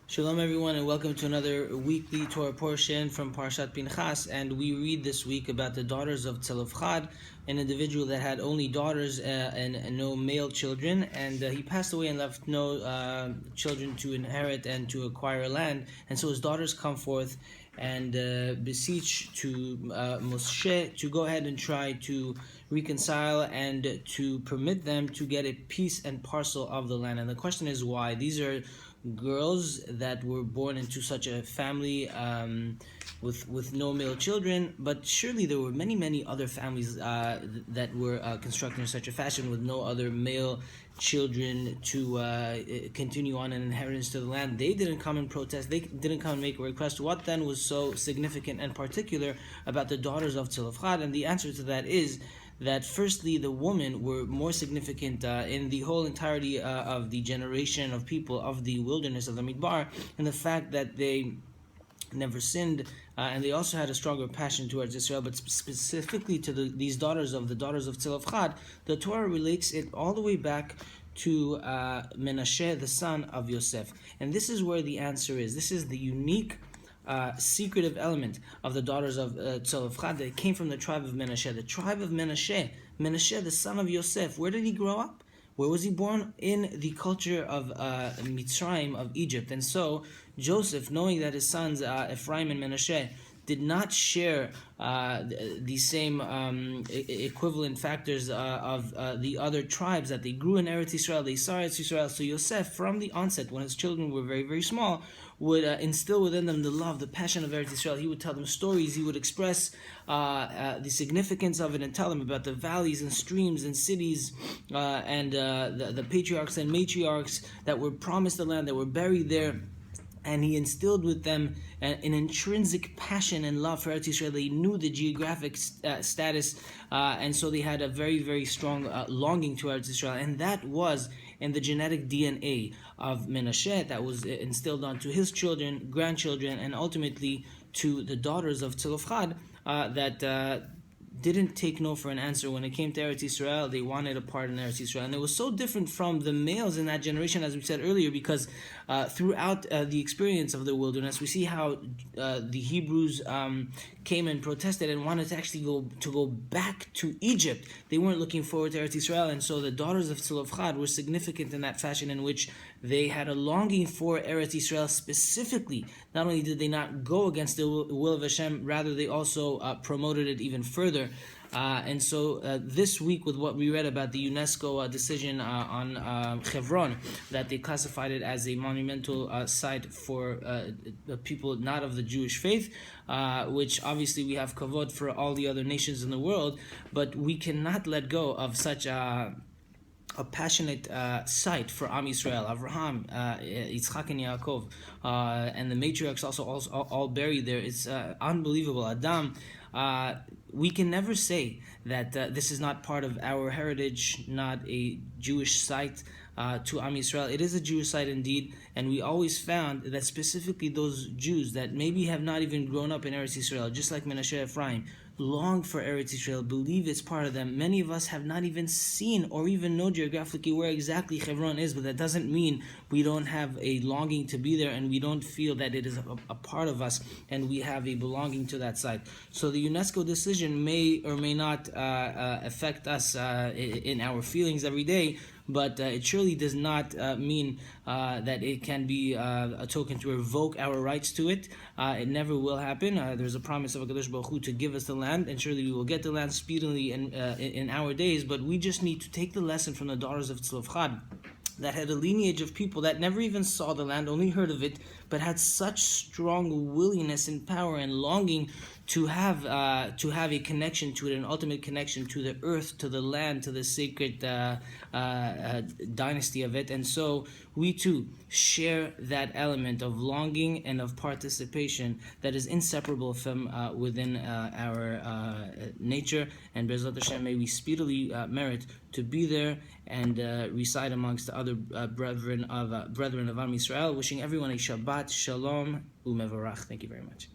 Shalom everyone and welcome to another weekly Torah portion from Parshat Pinchas, and we read this week about the daughters of Tzolfchad, an individual that had only daughters and no male children, and he passed away and left no children to inherit and to acquire land, and so his daughters come forth and beseech to Moshe to go ahead and try to reconcile and to permit them to get a piece and parcel of the land. And the question is why? These are girls that were born into such a family with no male children, but surely there were many other families that were constructed in such a fashion with no other male children to continue on an inheritance to the land. They didn't come and protest. They didn't come and make a request. What then was so significant and particular about the daughters of Tzolfchad? And the answer to that is that firstly, the women were more significant in the whole entirety of the generation of people of the wilderness of the Midbar, and the fact that they never sinned, and they also had a stronger passion towards Israel. But specifically to these daughters of Tzolfchad, the Torah relates it all the way back to Menashe, the son of Yosef. And this is where the answer is. This is the unique secretive element of the daughters of Tzolfchad that came from the tribe of Menashe. The tribe of Menashe, the son of Yosef, where did he grow up? Where was he born? In the culture of Mitzrayim, of Egypt. And so Joseph, knowing that his sons Ephraim and Menashe did not share the same equivalent factors of the other tribes, that they grew in Eretz Yisrael, they saw Eretz Yisrael. So Yosef, from the onset, when his children were very small, would instill within them the love, the passion of Eretz Yisrael. He would tell them stories, he would express the significance of it and tell them about the valleys and streams and cities and the patriarchs and matriarchs that were promised the land, that were buried there. And he instilled with them an intrinsic passion and love for Eretz Yisrael. They knew the geographic status, and so they had a very strong longing to Eretz Yisrael. And that was in the genetic DNA of Menashe, that was instilled onto his children, grandchildren, and ultimately to the daughters of Tzolfchad that didn't take no for an answer. When it came to Eretz Yisrael, they wanted a part in Eretz Yisrael. And it was so different from the males in that generation, as we said earlier, because throughout the experience of the wilderness, we see how the Hebrews came and protested and wanted to actually go back to Egypt. They weren't looking forward to Eretz Yisrael, and so the daughters of Tzolfchad were significant in that fashion in which they had a longing for Eretz Yisrael specifically. Not only did they not go against the will of Hashem, rather they also promoted it even further. And so this week, with what we read about the Unesco decision on Hebron, that they classified it as a monumental site for the people not of the Jewish faith, which obviously we have kavod for all the other nations in the world, but we cannot let go of such a passionate site for Am Yisrael, Avraham, Yitzchak and Yaakov, and the matriarchs also all buried there. It's unbelievable. Adam, we can never say that this is not part of our heritage, not a Jewish site to Am Yisrael. It is a Jewish site indeed, and we always found that specifically those Jews that maybe have not even grown up in Eretz Yisrael, just like Menashe Ephraim, long for Eretz Yisrael, believe it's part of them. Many of us have not even seen or even know geographically where exactly Hebron is, but that doesn't mean we don't have a longing to be there and we don't feel that it is a part of us and we have a belonging to that site. So the UNESCO decision may or may not affect us in our feelings every day, but it surely does not mean that it can be a token to revoke our rights to it. It never will happen. There's a promise of HaKadosh Baruch Hu to give us the land, and surely we will get the land speedily in our days, but we just need to take the lesson from the daughters of Tzolfchad, that had a lineage of people that never even saw the land, only heard of it, but had such strong willingness and power and longing to have a connection to it, an ultimate connection to the earth, to the land, to the sacred dynasty of it. And so we too share that element of longing and of participation that is inseparable from within our nature. And Be'ezrat Hashem, may we speedily merit to be there and reside amongst the other brethren of Am Yisrael. Wishing everyone a Shabbat Shalom Umevarach. Thank you very much.